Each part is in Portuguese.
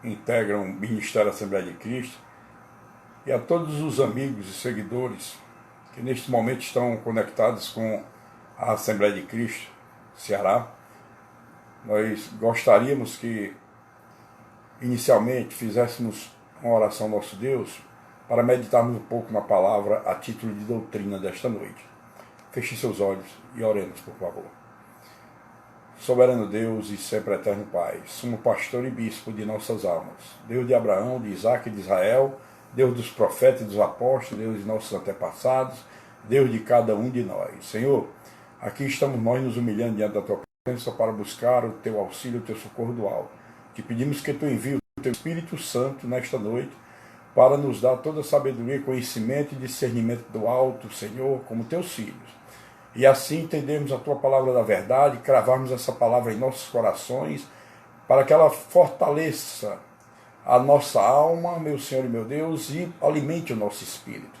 integram o Ministério da Assembleia de Cristo e a todos os amigos e seguidores que neste momento estão conectados com a Assembleia de Cristo, Ceará. Nós gostaríamos que inicialmente fizéssemos uma oração ao nosso Deus para meditarmos um pouco na palavra a título de doutrina desta noite. Feche seus olhos e oremos, por favor. Soberano Deus e sempre eterno Pai, sumo pastor e bispo de nossas almas, Deus de Abraão, de Isaac e de Israel, Deus dos profetas e dos apóstolos, Deus de nossos antepassados, Deus de cada um de nós. Senhor, aqui estamos nós nos humilhando diante da Tua presença para buscar o Teu auxílio, o Teu socorro do alto. Te pedimos que Tu envies o Teu Espírito Santo nesta noite para nos dar toda a sabedoria, conhecimento e discernimento do alto, Senhor, como Teus filhos. E assim entendermos a Tua palavra da verdade, cravarmos essa palavra em nossos corações, para que ela fortaleça a nossa alma, meu Senhor e meu Deus, e alimente o nosso espírito.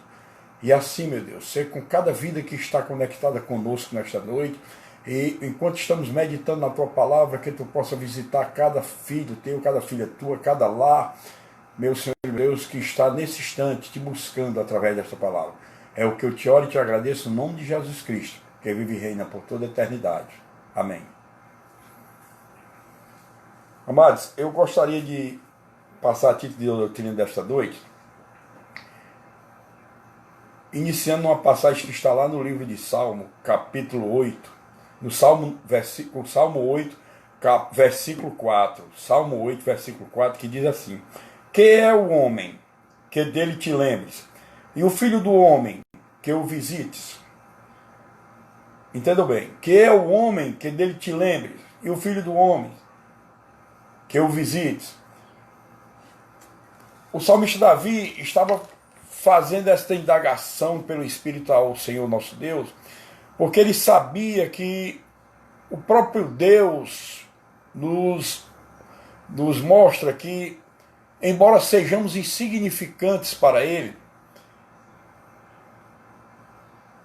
E assim, meu Deus, ser com cada vida que está conectada conosco nesta noite, e enquanto estamos meditando na Tua palavra, que Tu possa visitar cada filho Teu, cada filha Tua, cada lar, meu Senhor e meu Deus, que está nesse instante te buscando através desta palavra. É o que eu te oro e te agradeço no nome de Jesus Cristo, que vive e reina por toda a eternidade. Amém. Amados, eu gostaria de passar a título de doutrina desta noite, iniciando uma passagem que está lá no livro de Salmo, capítulo 8, no Salmo 8, versículo 4. Salmo 8, versículo 4, que diz assim: Que é o homem que dele te lembres, e o filho do homem que o visites? Entendam bem, que é o homem que dele te lembres, e o filho do homem que o visites. O salmista Davi estava fazendo esta indagação pelo Espírito ao Senhor nosso Deus, porque ele sabia que o próprio Deus nos mostra que, embora sejamos insignificantes para Ele,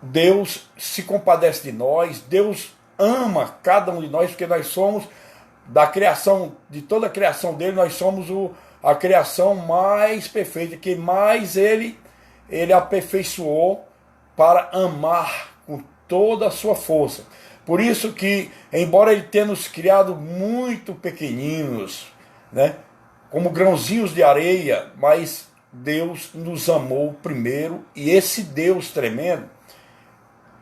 Deus se compadece de nós, Deus ama cada um de nós, porque nós somos da criação, de toda a criação dele, nós somos a criação mais perfeita, que mais ele aperfeiçoou para amar com toda a sua força. Por isso que, embora ele tenha nos criado muito pequeninos, né, como grãozinhos de areia, mas Deus nos amou primeiro, e esse Deus tremendo,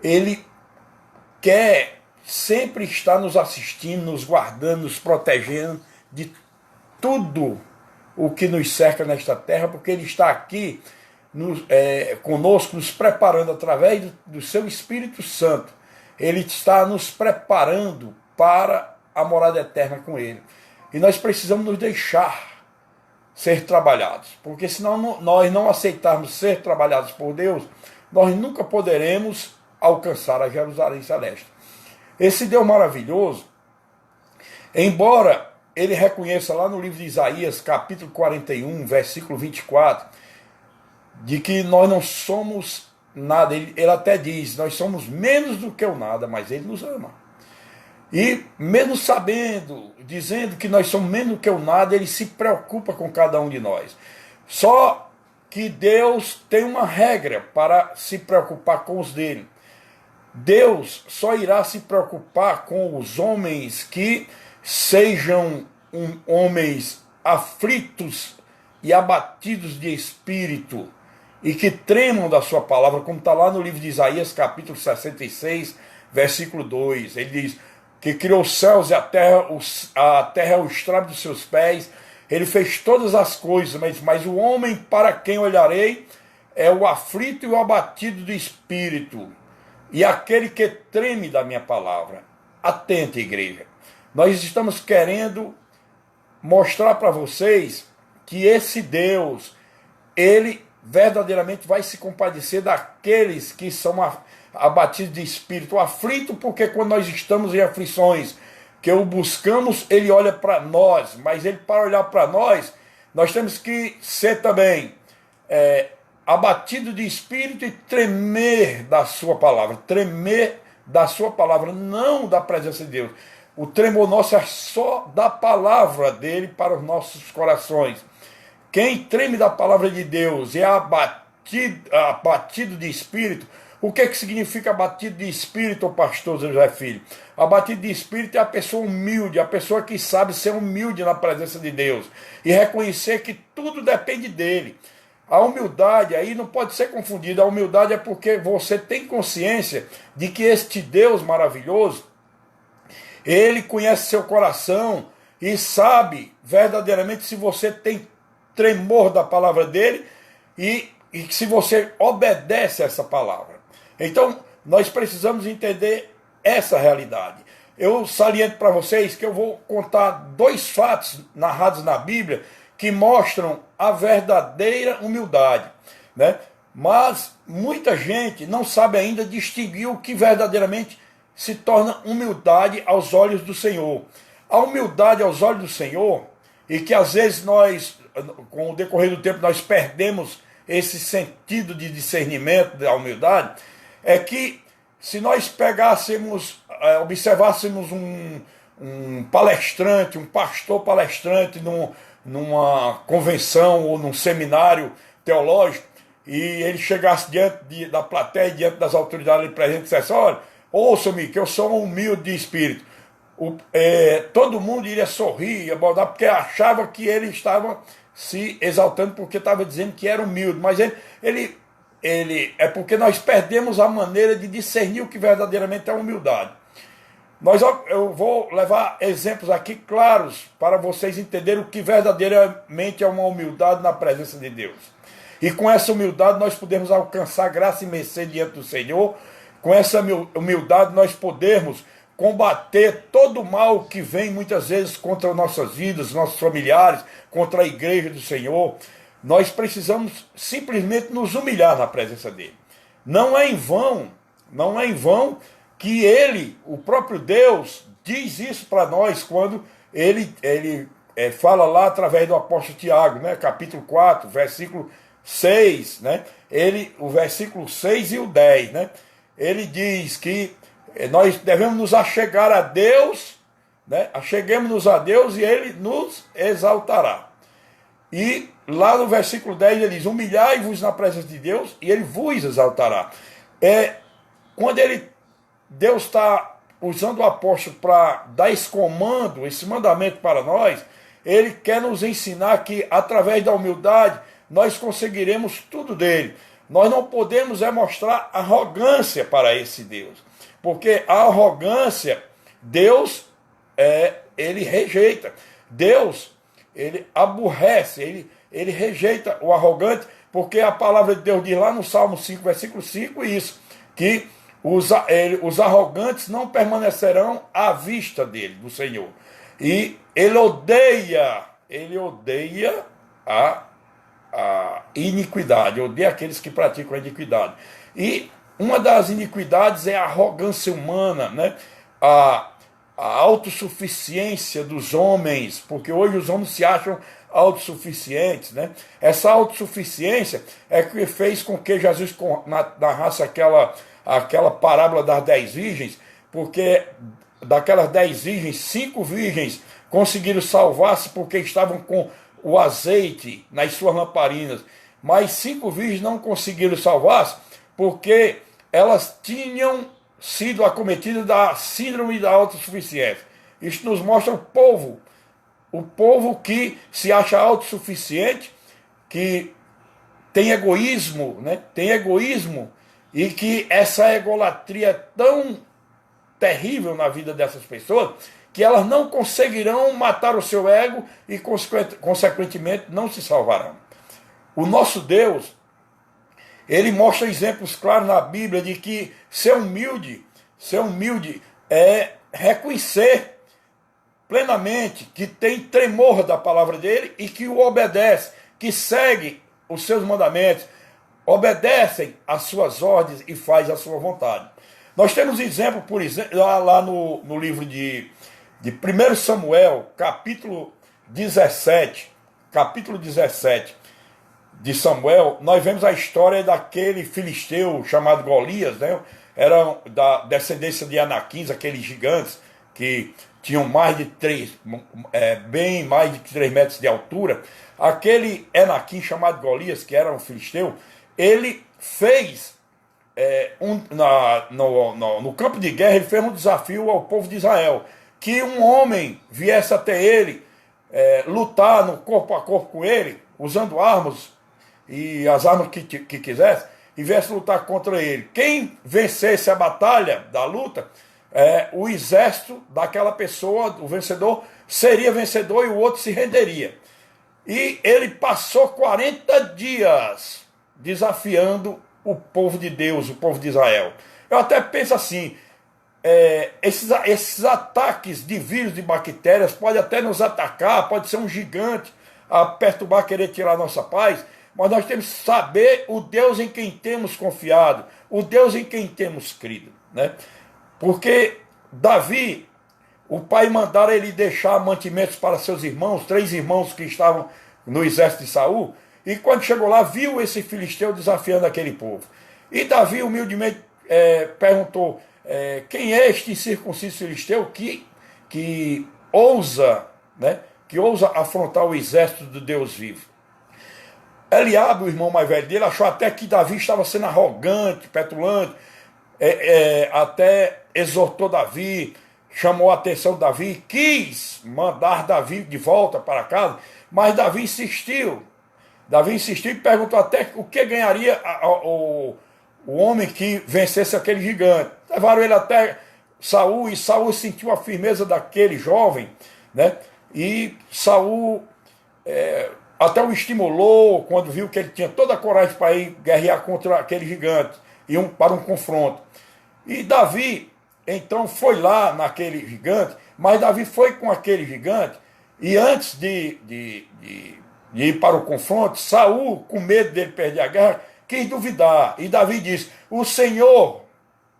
Ele quer sempre estar nos assistindo, nos guardando, nos protegendo de tudo o que nos cerca nesta terra, porque Ele está aqui conosco, nos preparando através do Seu Espírito Santo. Ele está nos preparando para a morada eterna com Ele. E nós precisamos nos deixar ser trabalhados, porque se nós não aceitarmos ser trabalhados por Deus, nós nunca poderemos alcançar a Jerusalém Celeste. Esse Deus maravilhoso, embora ele reconheça lá no livro de Isaías, capítulo 41, versículo 24, de que nós não somos nada, ele até diz, nós somos menos do que o nada, mas ele nos ama. E mesmo sabendo, dizendo que nós somos menos do que o nada, ele se preocupa com cada um de nós. Só que Deus tem uma regra para se preocupar com os dele. Deus só irá se preocupar com os homens que sejam homens aflitos e abatidos de espírito e que tremam da sua palavra, como está lá no livro de Isaías, capítulo 66, versículo 2. Ele diz que criou os céus e a terra é o estrado dos seus pés, ele fez todas as coisas, mas o homem para quem olharei é o aflito e o abatido de espírito, e aquele que treme da minha palavra. Atente, igreja. Nós estamos querendo mostrar para vocês que esse Deus, ele verdadeiramente vai se compadecer daqueles que são abatidos de espírito, aflito, porque quando nós estamos em aflições, que o buscamos, ele olha para nós, mas ele, para olhar para nós, nós temos que ser também abatido de espírito e tremer da sua palavra, não da presença de Deus. O tremor nosso é só da palavra dele para os nossos corações. Quem treme da palavra de Deus e é abatido de espírito. O que significa abatido de espírito, pastor José Filho? Abatido de espírito é a pessoa humilde, a pessoa que sabe ser humilde na presença de Deus e reconhecer que tudo depende dele. A humildade aí não pode ser confundida. A humildade é porque você tem consciência de que este Deus maravilhoso, ele conhece seu coração e sabe verdadeiramente se você tem tremor da palavra dele e se você obedece a essa palavra. Então, nós precisamos entender essa realidade. Eu saliento para vocês que eu vou contar 2 fatos narrados na Bíblia que mostram a verdadeira humildade, né? Mas muita gente não sabe ainda distinguir o que verdadeiramente se torna humildade aos olhos do Senhor. A humildade aos olhos do Senhor, e que às vezes nós, com o decorrer do tempo, nós perdemos esse sentido de discernimento da humildade, é que se nós pegássemos, observássemos um palestrante, um pastor palestrante numa convenção ou num seminário teológico, e ele chegasse diante da plateia, diante das autoridades presentes, e dissesse: olha, ouça-me, que eu sou um humilde de espírito. Todo mundo iria sorrir, abordar, porque achava que ele estava se exaltando porque estava dizendo que era humilde, mas ele é porque nós perdemos a maneira de discernir o que verdadeiramente é humildade. Eu vou levar exemplos aqui claros para vocês entenderem o que verdadeiramente é uma humildade na presença de Deus. E com essa humildade nós podemos alcançar graça e mercê diante do Senhor. Com essa humildade nós podemos combater todo o mal que vem muitas vezes contra nossas vidas, nossos familiares, contra a igreja do Senhor. Nós precisamos simplesmente nos humilhar na presença dele. Não é em vão que ele, o próprio Deus, diz isso para nós quando ele fala lá através do apóstolo Tiago, né, capítulo 4, versículo 6, né, o versículo 6 e o 10, né, ele diz que nós devemos nos achegar a Deus, né, acheguemos-nos a Deus e ele nos exaltará. E lá no versículo 10 ele diz: humilhai-vos na presença de Deus e ele vos exaltará. Quando Deus está usando o apóstolo para dar esse comando, esse mandamento para nós, ele quer nos ensinar que através da humildade nós conseguiremos tudo dele. Nós não podemos mostrar arrogância para esse Deus, porque a arrogância, Deus, ele rejeita. Deus, ele aborrece, ele rejeita o arrogante, porque a palavra de Deus diz lá no Salmo 5, versículo 5, isso, que os arrogantes não permanecerão à vista dele, do Senhor. E ele odeia a iniquidade, odeia aqueles que praticam a iniquidade. E uma das iniquidades é a arrogância humana, né? A autossuficiência dos homens, porque hoje os homens se acham autossuficientes, né? Essa autossuficiência é que fez com que Jesus narrasse aquela parábola das 10 virgens, porque daquelas 10 virgens, 5 virgens conseguiram salvar-se porque estavam com o azeite nas suas lamparinas, mas 5 virgens não conseguiram salvar-se porque elas tinham sido acometidas da síndrome da autossuficiência. Isso nos mostra o povo que se acha autossuficiente, que tem egoísmo, né? Tem egoísmo, e que essa egolatria é tão terrível na vida dessas pessoas que elas não conseguirão matar o seu ego e, consequentemente, não se salvarão. O nosso Deus, ele mostra exemplos claros na Bíblia de que ser humilde é reconhecer plenamente que tem tremor da palavra dele e que o obedece, que segue os seus mandamentos, obedecem às suas ordens e faz a sua vontade. Nós temos exemplo, por exemplo, lá no livro de 1 Samuel, capítulo 17 de Samuel, nós vemos a história daquele filisteu chamado Golias, né? Era da descendência de Anaquins, aqueles gigantes que tinham mais de 3, bem mais de 3 metros de altura. Aquele Enaquim chamado Golias, que era um filisteu, ele fez no campo de guerra, ele fez um desafio ao povo de Israel, que um homem viesse até ele, lutar no corpo a corpo com ele, usando armas, e as armas que quisesse, e viesse lutar contra ele. Quem vencesse a batalha da luta, o exército daquela pessoa, o vencedor, seria vencedor e o outro se renderia. E ele passou 40 dias desafiando o povo de Deus, o povo de Israel. Eu até penso assim, esses ataques de vírus, de bactérias, pode até nos atacar, pode ser um gigante a perturbar, querer tirar a nossa paz, mas nós temos que saber o Deus em quem temos confiado, o Deus em quem temos crido, né? Porque Davi, o pai mandara ele deixar mantimentos para seus irmãos, 3 irmãos que estavam no exército de Saul, e quando chegou lá, viu esse filisteu desafiando aquele povo. E Davi humildemente perguntou, quem é este incircunciso filisteu que ousa, né, que ousa afrontar o exército do Deus vivo? Eliabe, o irmão mais velho dele, achou até que Davi estava sendo arrogante, petulante, até exortou Davi, chamou a atenção de Davi, quis mandar Davi de volta para casa, mas Davi insistiu. Davi insistiu e perguntou até o que ganharia o homem que vencesse aquele gigante. Levaram ele até Saul, e Saul sentiu a firmeza daquele jovem, né? E Saul até o estimulou quando viu que ele tinha toda a coragem para ir guerrear contra aquele gigante, para um confronto. E Davi, então, foi lá naquele gigante, mas Davi foi com aquele gigante, e antes de ir para o confronto, Saul, com medo dele perder a guerra, quis duvidar. E Davi disse, o Senhor,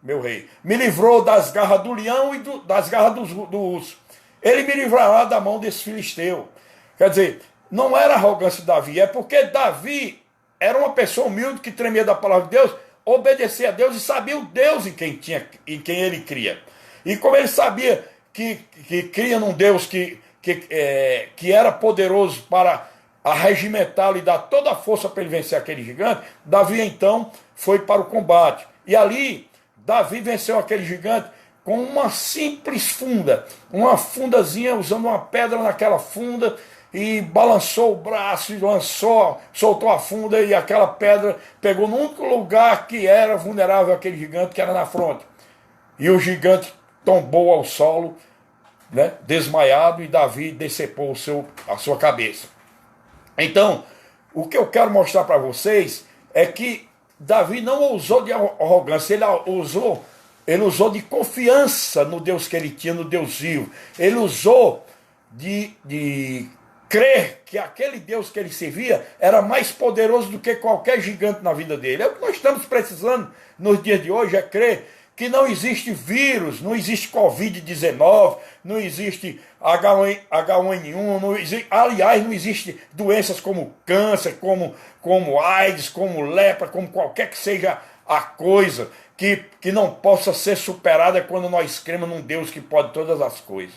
meu rei, me livrou das garras do leão e das garras do urso. Ele me livrará da mão desse filisteu. Quer dizer, não era arrogância de Davi, é porque Davi era uma pessoa humilde que tremia da palavra de Deus, obedecia a Deus e sabia o Deus em quem ele cria. E como ele sabia que cria num Deus que era poderoso para arregimentá-lo e dar toda a força para ele vencer aquele gigante, Davi então foi para o combate. E ali, Davi venceu aquele gigante com uma simples funda, uma fundazinha, usando uma pedra naquela funda, e balançou o braço e soltou a funda, e aquela pedra pegou no único lugar que era vulnerável àquele gigante, que era na fronte. E o gigante tombou ao solo, né, desmaiado, e Davi decepou a sua cabeça. Então, o que eu quero mostrar para vocês é que Davi não usou de arrogância, ele usou de confiança no Deus que ele tinha, no Deus vivo. Ele usou de crer que aquele Deus que ele servia era mais poderoso do que qualquer gigante na vida dele. É o que nós estamos precisando nos dias de hoje, é crer que não existe vírus, não existe Covid-19, não existe H1N1, aliás, não existe doenças como câncer, como AIDS, como lepra, como qualquer que seja a coisa que não possa ser superada quando nós cremos num Deus que pode todas as coisas.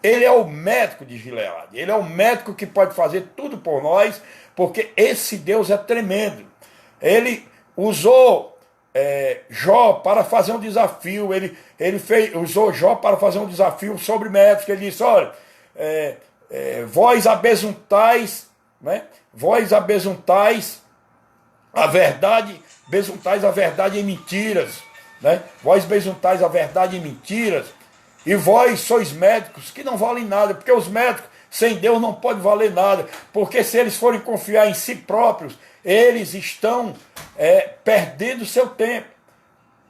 Ele é o médico de Gileade, ele é o médico que pode fazer tudo por nós, porque esse Deus é tremendo. Ele usou Jó para fazer um desafio, usou Jó para fazer um desafio sobre médicos. Ele disse, olha, vós abesuntais, né? Vós abesuntais a verdade em mentiras, né? Vós besuntais a verdade em mentiras, e vós sois médicos que não valem nada, porque os médicos sem Deus não podem valer nada, porque se eles forem confiar em si próprios, eles estão perdendo seu tempo.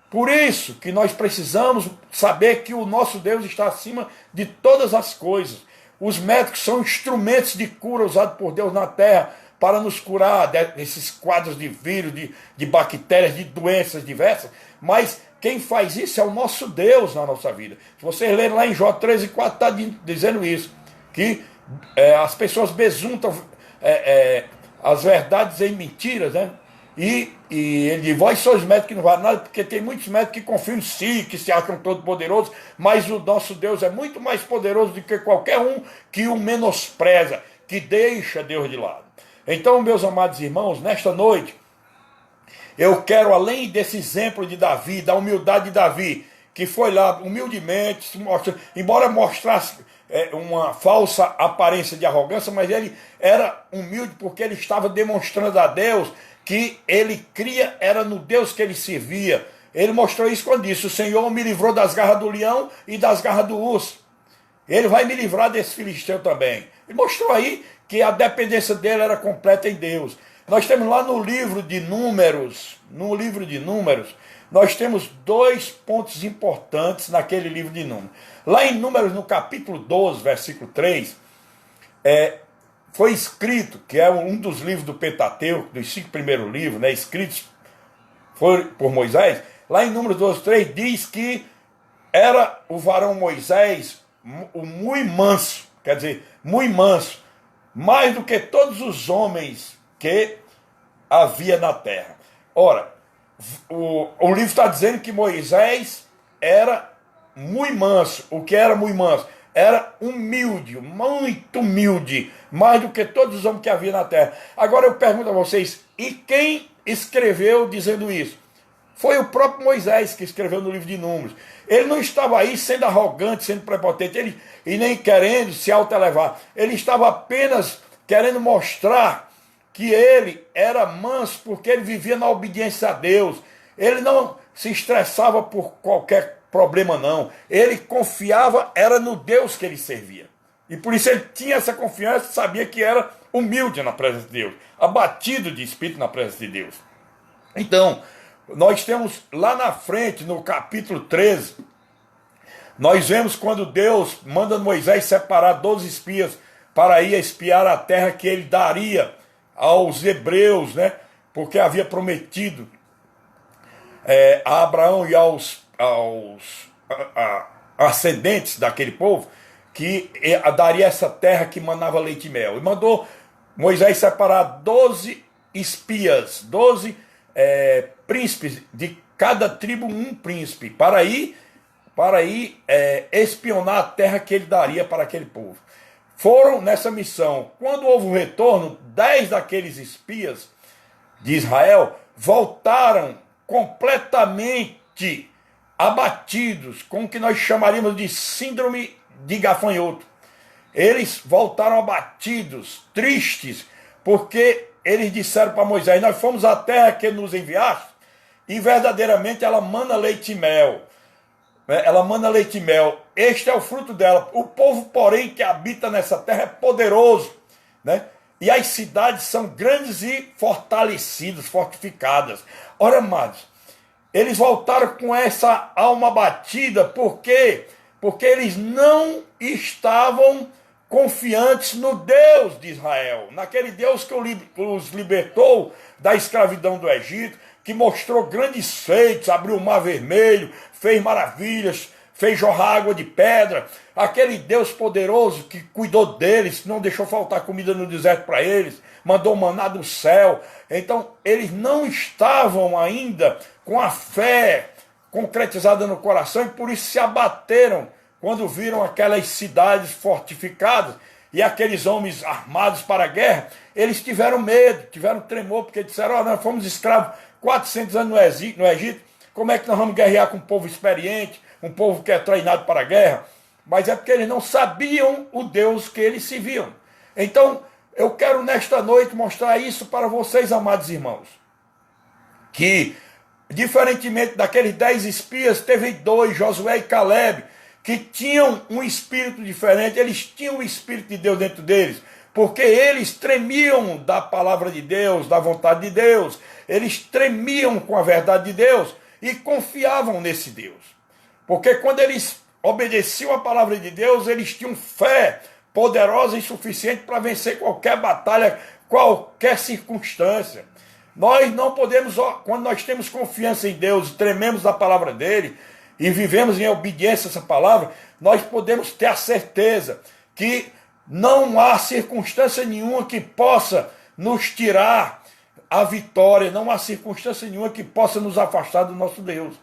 Por isso que nós precisamos saber que o nosso Deus está acima de todas as coisas. Os médicos são instrumentos de cura usados por Deus na terra para nos curar desses quadros de vírus, de bactérias, de doenças diversas, mas quem faz isso é o nosso Deus na nossa vida. Se vocês lerem lá em Jó 13,4, está dizendo isso, que as pessoas besuntam as verdades em mentiras, né? E ele diz, vós sois médicos que não valem nada, porque tem muitos médicos que confiam em si, que se acham todo-poderosos, mas o nosso Deus é muito mais poderoso do que qualquer um que o menospreza, que deixa Deus de lado. Então, meus amados irmãos, nesta noite, eu quero, além desse exemplo de Davi, da humildade de Davi, que foi lá humildemente, embora mostrasse uma falsa aparência de arrogância, mas ele era humilde porque ele estava demonstrando a Deus que ele cria, era no Deus que ele servia. Ele mostrou isso quando disse, o Senhor me livrou das garras do leão e das garras do urso. Ele vai me livrar desse filisteu também. Ele mostrou aí que a dependência dele era completa em Deus. Nós temos lá no livro de Números, nós temos 2 pontos importantes naquele livro de Números. Lá em Números, no capítulo 12, versículo 3, foi escrito, que é um dos livros do Pentateuco, dos 5 primeiros livros, né, escritos por Moisés. Lá em Números 12, 3, diz que era o varão Moisés o muito manso, quer dizer, muito manso, mais do que todos os homens que havia na terra. Ora, o livro está dizendo que Moisés era muito manso. O que era muito manso? Era humilde, muito humilde, mais do que todos os homens que havia na terra. Agora eu pergunto a vocês, e quem escreveu dizendo isso? Foi o próprio Moisés que escreveu no livro de Números. Ele não estava aí sendo arrogante, sendo prepotente, e nem querendo se autoelevar. Ele estava apenas querendo mostrar que ele era manso porque ele vivia na obediência a Deus. Ele não se estressava por qualquer problema, não. Ele confiava, era no Deus que ele servia. E por isso ele tinha essa confiança, sabia que era humilde na presença de Deus, abatido de espírito na presença de Deus. Então, nós temos lá na frente, no capítulo 13, nós vemos quando Deus manda Moisés separar 12 espias para ir espiar a terra que ele daria aos hebreus, né? Porque havia prometido a Abraão e aos ascendentes daquele povo que daria essa terra que manava leite e mel. E mandou Moisés separar 12 espias, 12 príncipes, de cada tribo um príncipe, para ir espionar a terra que ele daria para aquele povo. Foram nessa missão. Quando houve o retorno, 10 daqueles espias de Israel voltaram completamente abatidos, com o que nós chamaríamos de síndrome de gafanhoto. Eles voltaram abatidos, tristes, porque eles disseram para Moisés, nós fomos à terra que nos enviaste, e verdadeiramente ela mana leite e mel. Ela mana leite e mel. Este é o fruto dela. O povo, porém, que habita nessa terra é poderoso, né? E as cidades são grandes e fortalecidas, fortificadas. Ora, amados, eles voltaram com essa alma abatida, por quê? Porque eles não estavam confiantes no Deus de Israel, naquele Deus que os libertou da escravidão do Egito, que mostrou grandes feitos, abriu o mar vermelho, fez maravilhas, fez jorrar água de pedra, aquele Deus poderoso que cuidou deles, não deixou faltar comida no deserto para eles, mandou maná do céu. Então eles não estavam ainda com a fé concretizada no coração e por isso se abateram quando viram aquelas cidades fortificadas e aqueles homens armados para a guerra. Eles tiveram medo, tiveram tremor, porque disseram, nós fomos escravos 400 anos no Egito, como é que nós vamos guerrear com um povo experiente, um povo que é treinado para a guerra? Mas é porque eles não sabiam o Deus que eles serviam. Então, eu quero nesta noite mostrar isso para vocês, amados irmãos, que, diferentemente daqueles 10 espias, teve 2, Josué e Caleb, que tinham um espírito diferente, eles tinham o Espírito de Deus dentro deles, porque eles tremiam da palavra de Deus, da vontade de Deus, eles tremiam com a verdade de Deus e confiavam nesse Deus. Porque quando eles obedeciam a palavra de Deus, eles tinham fé poderosa e suficiente para vencer qualquer batalha, qualquer circunstância. Nós não podemos, quando nós temos confiança em Deus, trememos da palavra dele e vivemos em obediência a essa palavra, nós podemos ter a certeza que não há circunstância nenhuma que possa nos tirar há vitória, não há circunstância nenhuma que possa nos afastar do nosso Deus.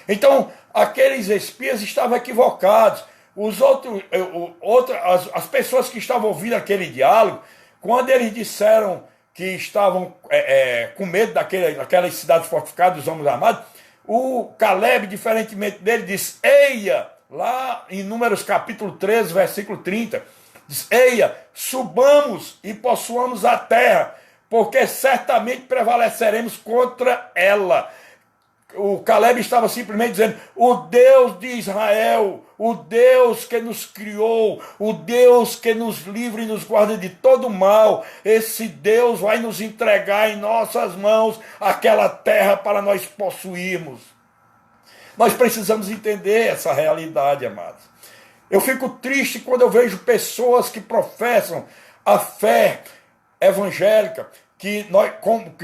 Então, aqueles espias estavam equivocados. As pessoas que estavam ouvindo aquele diálogo, quando eles disseram que estavam com medo daquelas cidades fortificadas, dos homens armados, o Caleb, diferentemente dele, diz: eia, lá em Números capítulo 13, versículo 30, diz: eia, subamos e possuamos a terra, porque certamente prevaleceremos contra ela. O Caleb estava simplesmente dizendo: o Deus de Israel, o Deus que nos criou, o Deus que nos livra e nos guarda de todo mal, esse Deus vai nos entregar em nossas mãos aquela terra para nós possuirmos. Nós precisamos entender essa realidade, amados. Eu fico triste quando eu vejo pessoas que professam a fé evangélica, que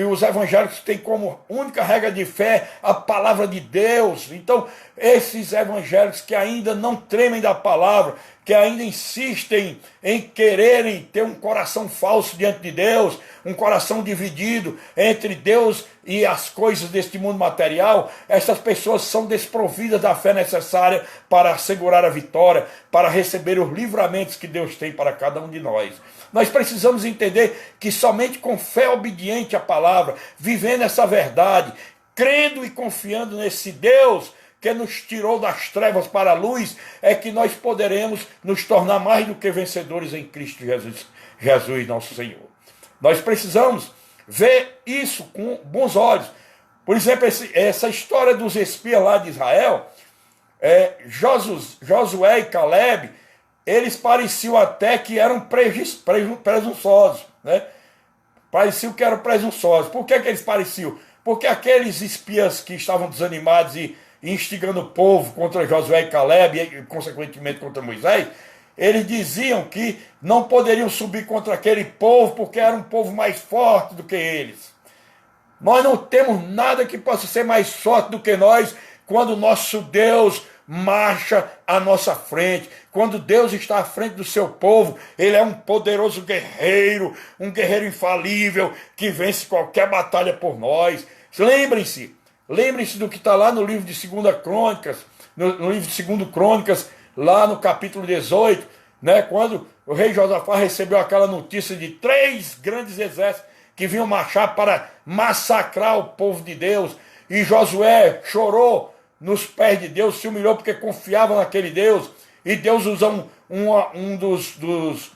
os evangélicos têm como única regra de fé a palavra de Deus. Então, esses evangélicos que ainda não tremem da palavra, que ainda insistem em quererem ter um coração falso diante de Deus, um coração dividido entre Deus e as coisas deste mundo material, essas pessoas são desprovidas da fé necessária para assegurar a vitória, para receber os livramentos que Deus tem para cada um de nós. Nós precisamos entender que somente com fé obediente à palavra, vivendo essa verdade, crendo e confiando nesse Deus que nos tirou das trevas para a luz, é que nós poderemos nos tornar mais do que vencedores em Cristo Jesus nosso Senhor. Nós precisamos ver isso com bons olhos. Por exemplo, essa história dos espias lá de Israel, Josué e Caleb, eles pareciam até que eram presunçosos, né? Pareciam que eram presunçosos. Por que eles pareciam? Porque aqueles espias que estavam desanimados e instigando o povo contra Josué e Caleb, e consequentemente contra Moisés, eles diziam que não poderiam subir contra aquele povo porque era um povo mais forte do que eles. Nós não temos nada que possa ser mais forte do que nós quando o nosso Deus marcha à nossa frente. Quando Deus está à frente do seu povo, Ele é um poderoso guerreiro, um guerreiro infalível, que vence qualquer batalha por nós. Lembrem-se do que está lá no livro de 2 Crônicas, no livro de 2 Crônicas, lá no capítulo 18, né, quando o rei Josafá recebeu aquela notícia de 3 grandes exércitos que vinham marchar para massacrar o povo de Deus, e Josué chorou nos pés de Deus, se humilhou porque confiava naquele Deus, e Deus usa um dos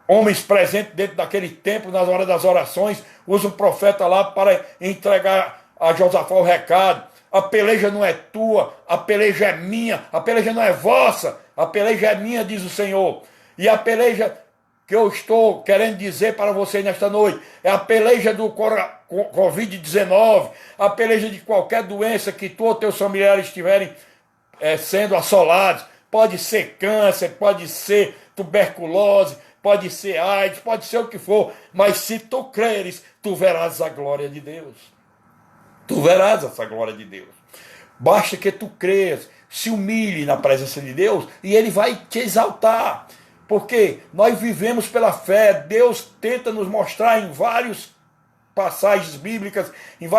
homens presentes dentro daquele templo, nas horas das orações, usa um profeta lá para entregar a Josafá o recado: a peleja não é tua, a peleja é minha, a peleja não é vossa, a peleja é minha, diz o Senhor. E a peleja que eu estou querendo dizer para você nesta noite é a peleja do Covid-19, a peleja de qualquer doença que tu ou teus familiares estiverem sendo assolados. Pode ser câncer, pode ser tuberculose, pode ser AIDS, pode ser o que for, mas se tu creres, tu verás a glória de Deus. Tu verás essa glória de Deus. Basta que tu creias, se humilhe na presença de Deus e Ele vai te exaltar. Porque nós vivemos pela fé. Deus tenta nos mostrar em várias passagens bíblicas, Ele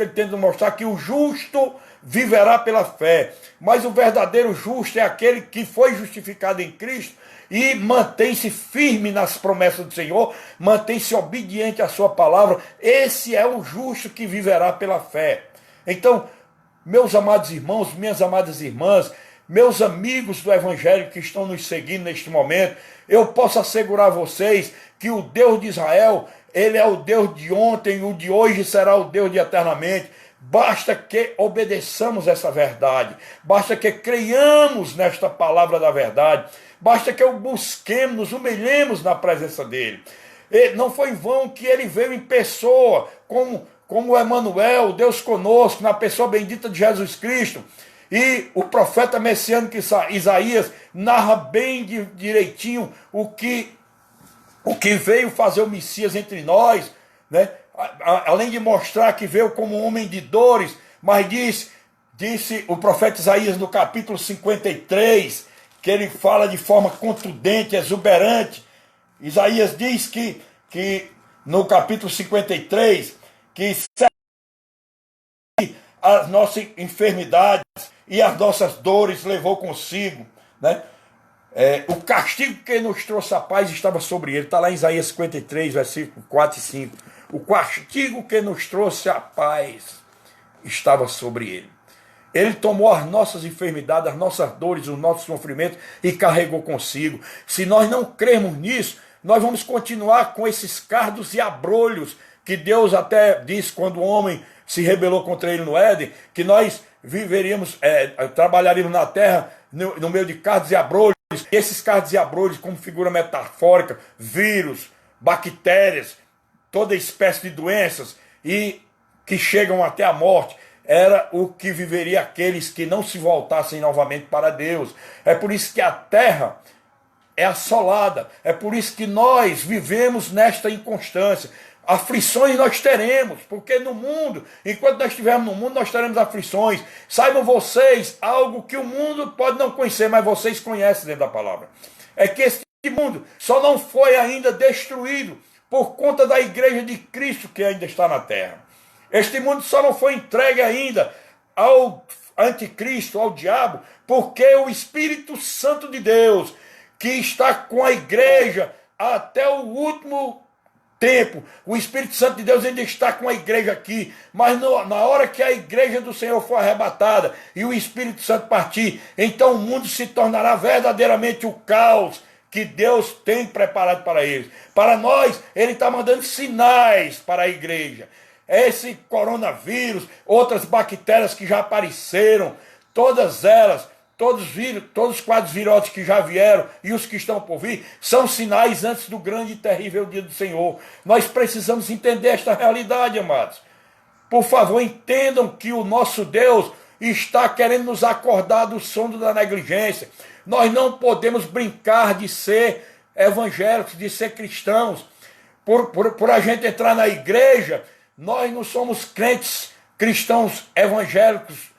tenta nos mostrar que o justo viverá pela fé. Mas o verdadeiro justo é aquele que foi justificado em Cristo e mantém-se firme nas promessas do Senhor, mantém-se obediente à sua palavra. Esse é o justo que viverá pela fé. Então, meus amados irmãos, minhas amadas irmãs, meus amigos do Evangelho que estão nos seguindo neste momento, eu posso assegurar a vocês que o Deus de Israel, Ele é o Deus de ontem, o de hoje será o Deus de eternamente. Basta que obedeçamos essa verdade, basta que creiamos nesta palavra da verdade, basta que o busquemos, nos humilhemos na presença dEle. E não foi em vão que Ele veio em pessoa, como Emanuel, Deus conosco, na pessoa bendita de Jesus Cristo. E o profeta messiânico Isaías narra bem direitinho o que veio fazer o Messias entre nós, né? Além de mostrar que veio como um homem de dores, mas disse o profeta Isaías no capítulo 53, que ele fala de forma contundente, exuberante. Isaías diz que no capítulo 53, que as nossas enfermidades e as nossas dores levou consigo, né? O castigo que nos trouxe a paz estava sobre ele. Está lá em Isaías 53, versículo 4 e 5. O castigo que nos trouxe a paz estava sobre ele. Ele tomou as nossas enfermidades, as nossas dores, os nossos sofrimentos e carregou consigo. Se nós não crermos nisso, nós vamos continuar com esses cardos e abrolhos que Deus até disse quando o homem se rebelou contra ele no Éden, que nós viveríamos, trabalharíamos na terra no meio de cardos e abrolhos. E esses cardos e abrolhos, como figura metafórica, vírus, bactérias, toda espécie de doenças e que chegam até a morte, era o que viveria aqueles que não se voltassem novamente para Deus. É por isso que a terra é assolada, é por isso que nós vivemos nesta inconstância. Aflições nós teremos, porque no mundo, enquanto nós estivermos no mundo, nós teremos aflições. Saibam vocês algo que o mundo pode não conhecer, mas vocês conhecem dentro da palavra. É que esse mundo só não foi ainda destruído por conta da igreja de Cristo que ainda está na terra. Este mundo só não foi entregue ainda ao anticristo, ao diabo, porque o Espírito Santo de Deus, que está com a igreja até o último tempo, o Espírito Santo de Deus ainda está com a igreja aqui, mas na hora que a igreja do Senhor for arrebatada e o Espírito Santo partir, então o mundo se tornará verdadeiramente o caos que Deus tem preparado para eles. Para nós, Ele está mandando sinais para a igreja. Esse coronavírus, outras bactérias que já apareceram, todas elas, todos os quadros virosos que já vieram e os que estão por vir, são sinais antes do grande e terrível dia do Senhor. Nós precisamos entender esta realidade, amados. Por favor, entendam que o nosso Deus está querendo nos acordar do sono da negligência. Nós não podemos brincar de ser evangélicos, de ser cristãos. Por a gente entrar na igreja, nós não somos crentes cristãos evangélicos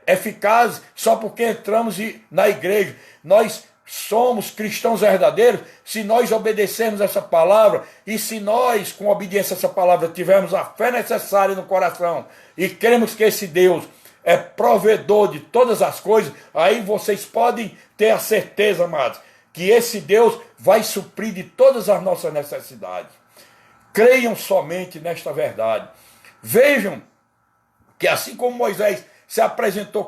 eficazes só porque entramos na igreja. Nós somos cristãos verdadeiros se nós obedecermos essa palavra e se nós, com obediência a essa palavra, tivermos a fé necessária no coração e cremos que esse Deus é provedor de todas as coisas, aí vocês podem ter a certeza, amados, que esse Deus vai suprir de todas as nossas necessidades. Creiam somente nesta verdade. Vejam que assim como Moisés se apresentou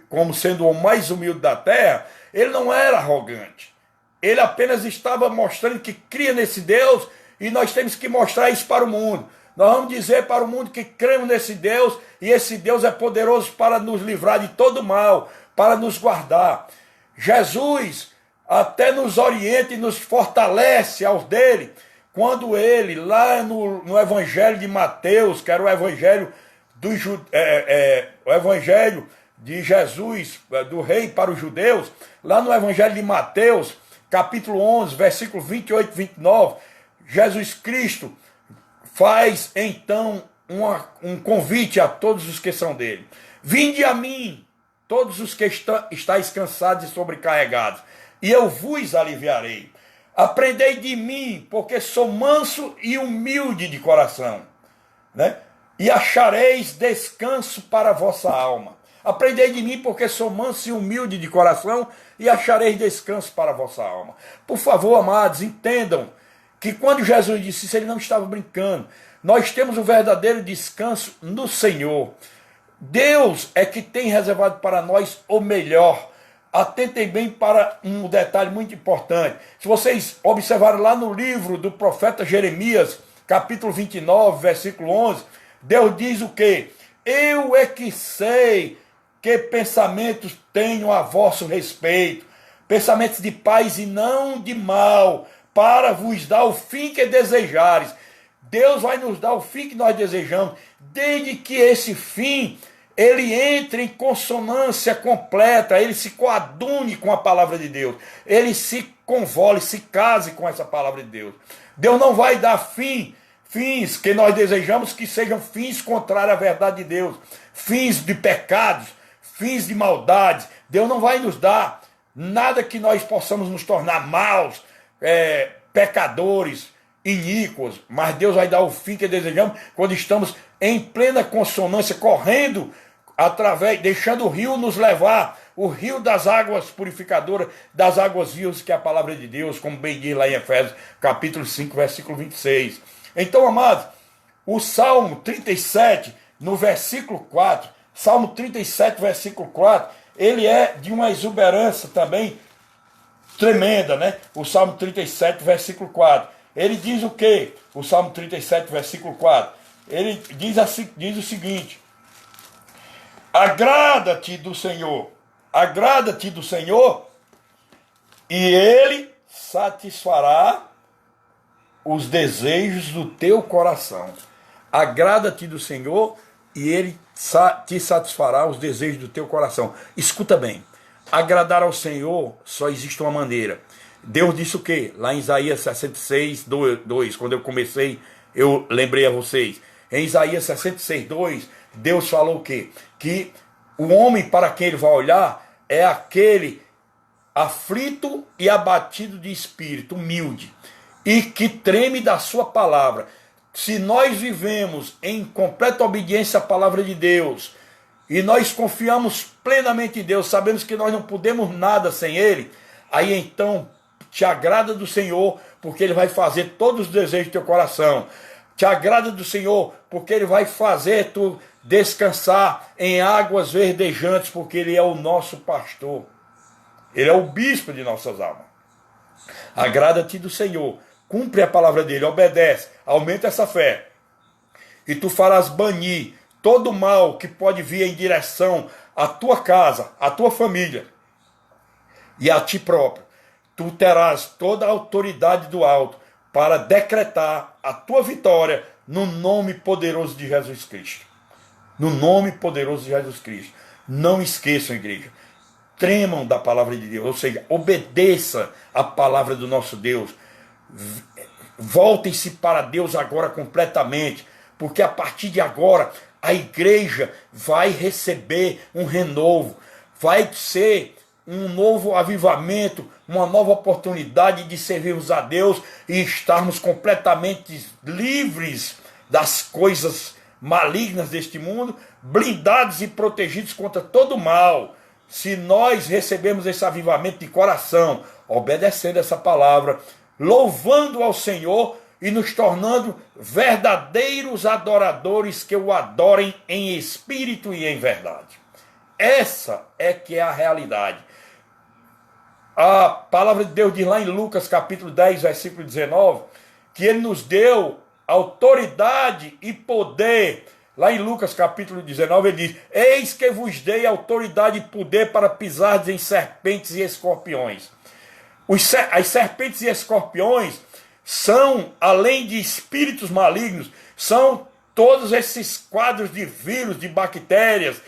como sendo o mais humilde da terra, ele não era arrogante. Ele apenas estava mostrando que cria nesse Deus e nós temos que mostrar isso para o mundo. Nós vamos dizer para o mundo que cremos nesse Deus e esse Deus é poderoso para nos livrar de todo mal, para nos guardar. Jesus até nos orienta e nos fortalece aos dele, quando ele, lá no Evangelho de Mateus, que era o Evangelho o Evangelho de Jesus, do rei para os judeus, lá no Evangelho de Mateus, capítulo 11, versículo 28 e 29, Jesus Cristo faz então um convite a todos os que são dele. Vinde a mim, todos os que estáis cansados e sobrecarregados, e eu vos aliviarei. Aprendei de mim, porque sou manso e humilde de coração, né? E achareis descanso para a vossa alma. Aprendei de mim, porque sou manso e humilde de coração, e achareis descanso para a vossa alma. Por favor, amados, entendam que quando Jesus disse isso, ele não estava brincando. Nós temos o verdadeiro descanso no Senhor. Deus é que tem reservado para nós o melhor. Atentem bem para um detalhe muito importante. Se vocês observarem lá no livro do profeta Jeremias, capítulo 29, versículo 11, Deus diz o quê? Eu é que sei que pensamentos tenho a vosso respeito, pensamentos de paz e não de mal, para vos dar o fim que desejares. Deus vai nos dar o fim que nós desejamos, desde que esse fim ele entre em consonância completa, ele se coadune com a palavra de Deus, ele se convole, se case com essa palavra de Deus. Deus não vai dar fins que nós desejamos que sejam fins contrários à verdade de Deus, fins de pecados, fins de maldades. Deus não vai nos dar nada que nós possamos nos tornar maus, pecadores, iníquos, mas Deus vai dar o fim que desejamos quando estamos em plena consonância, correndo através, deixando o rio nos levar, o rio das águas purificadoras, das águas vivas, que é a palavra de Deus, como bem diz lá em Efésios, capítulo 5, versículo 26. Então, amados, o Salmo 37, no versículo 4, Salmo 37, versículo 4, ele é de uma exuberância também tremenda, né? O Salmo 37, versículo 4. Ele diz o quê? O Salmo 37, versículo 4. Ele diz o seguinte: agrada-te do Senhor, e Ele satisfará os desejos do teu coração. Agrada-te do Senhor, e Ele te satisfará os desejos do teu coração. Escuta bem, agradar ao Senhor só existe uma maneira. Deus disse o quê? Lá em Isaías 66, 2, quando eu comecei, eu lembrei a vocês. Em Isaías 66, 2, Deus falou o quê? Que o homem para quem ele vai olhar é aquele aflito e abatido de espírito, humilde, e que treme da sua palavra. Se nós vivemos em completa obediência à palavra de Deus, e nós confiamos plenamente em Deus, sabemos que nós não podemos nada sem Ele, aí então te agrada do Senhor, porque Ele vai fazer todos os desejos do teu coração. Te agrada do Senhor, porque Ele vai fazer tu descansar em águas verdejantes, porque Ele é o nosso pastor. Ele é o bispo de nossas almas. Agrada-te do Senhor, cumpre a palavra dele, obedece, aumenta essa fé. E tu farás banir todo o mal que pode vir em direção à tua casa, à tua família e a ti próprio. Tu terás toda a autoridade do alto para decretar a tua vitória no nome poderoso de Jesus Cristo. No nome poderoso de Jesus Cristo. Não esqueçam, igreja. Tremam da palavra de Deus, ou seja, obedeça a palavra do nosso Deus. Voltem-se para Deus agora completamente, porque a partir de agora a igreja vai receber um renovo, vai ser um novo avivamento, uma nova oportunidade de servirmos a Deus e estarmos completamente livres das coisas malignas deste mundo, blindados e protegidos contra todo o mal. Se nós recebemos esse avivamento de coração, obedecendo essa palavra, louvando ao Senhor e nos tornando verdadeiros adoradores que o adorem em espírito e em verdade. Essa é que é a realidade. A palavra de Deus diz lá em Lucas capítulo 10, versículo 19, que Ele nos deu autoridade e poder. Lá em Lucas capítulo 19 ele diz: eis que vos dei autoridade e poder para pisar em serpentes e escorpiões. As serpentes e escorpiões são, além de espíritos malignos, são todos esses quadros de vírus, de bactérias,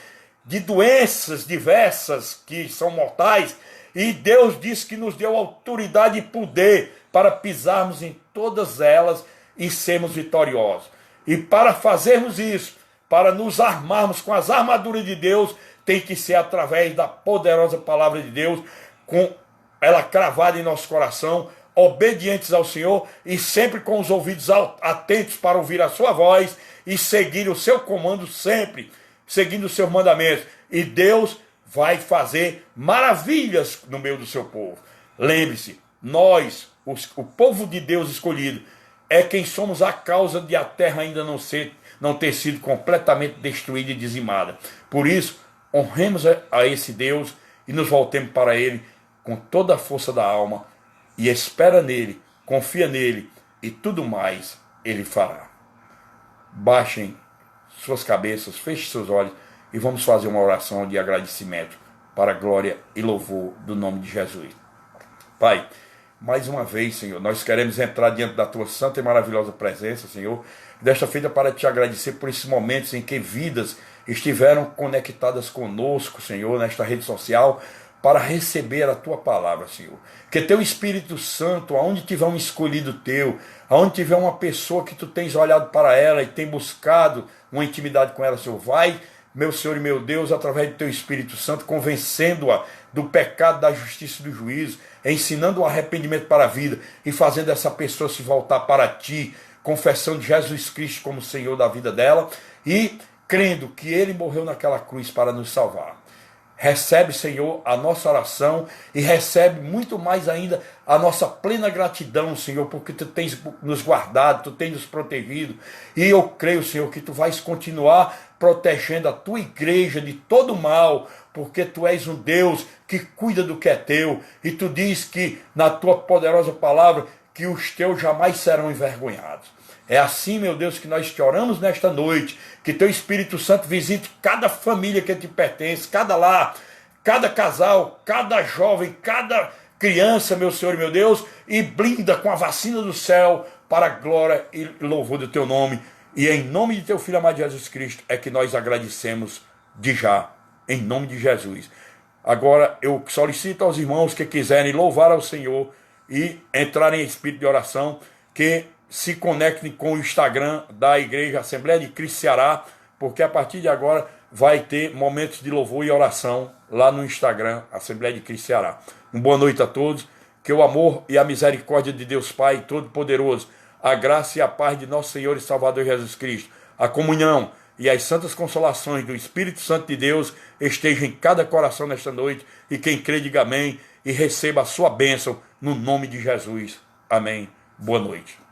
de doenças diversas que são mortais. E Deus disse que nos deu autoridade e poder para pisarmos em todas elas e sermos vitoriosos. E para fazermos isso, para nos armarmos com as armaduras de Deus, tem que ser através da poderosa palavra de Deus, com ela cravada em nosso coração, obedientes ao Senhor e sempre com os ouvidos atentos para ouvir a sua voz e seguir o seu comando sempre, seguindo os seus mandamentos. E Deus vai fazer maravilhas no meio do seu povo. Lembre-se, nós, o povo de Deus escolhido, é quem somos a causa de a terra ainda não ter sido completamente destruída e dizimada. Por isso, honremos a esse Deus e nos voltemos para Ele com toda a força da alma e espera nele, confia nele e tudo mais Ele fará. Baixem suas cabeças, fechem seus olhos e vamos fazer uma oração de agradecimento para a glória e louvor do nome de Jesus. Pai, mais uma vez, Senhor, nós queremos entrar diante da Tua santa e maravilhosa presença, Senhor, desta feita para Te agradecer por esses momentos em que vidas estiveram conectadas conosco, Senhor, nesta rede social, para receber a Tua palavra, Senhor. Que Teu Espírito Santo, aonde tiver um escolhido Teu, aonde tiver uma pessoa que Tu tens olhado para ela e tem buscado uma intimidade com ela, Senhor, vai, meu Senhor e meu Deus, através do Teu Espírito Santo, convencendo-a do pecado, da justiça e do juízo, ensinando o arrependimento para a vida e fazendo essa pessoa se voltar para ti, confessando Jesus Cristo como Senhor da vida dela e crendo que Ele morreu naquela cruz para nos salvar. Recebe, Senhor, a nossa oração e recebe muito mais ainda a nossa plena gratidão, Senhor, porque Tu tens nos guardado, Tu tens nos protegido. E eu creio, Senhor, que Tu vais continuar protegendo a Tua igreja de todo mal, porque Tu és um Deus que cuida do que é Teu. E Tu diz que, na Tua poderosa palavra, que os Teus jamais serão envergonhados. É assim, meu Deus, que nós te oramos nesta noite, que Teu Espírito Santo visite cada família que te pertence, cada lar, cada casal, cada jovem, cada criança, meu Senhor e meu Deus, e blinda com a vacina do céu para a glória e louvor do Teu nome. E em nome de Teu Filho amado Jesus Cristo é que nós agradecemos de já, em nome de Jesus. Agora eu solicito aos irmãos que quiserem louvar ao Senhor e entrarem em espírito de oração, que se conectem com o Instagram da Igreja Assembleia de Cristo Ceará, porque a partir de agora vai ter momentos de louvor e oração lá no Instagram, Assembleia de Cristo Ceará. Uma boa noite a todos, que o amor e a misericórdia de Deus Pai Todo-Poderoso, a graça e a paz de nosso Senhor e Salvador Jesus Cristo, a comunhão e as santas consolações do Espírito Santo de Deus estejam em cada coração nesta noite, e quem crê diga amém e receba a sua bênção no nome de Jesus. Amém. Boa noite.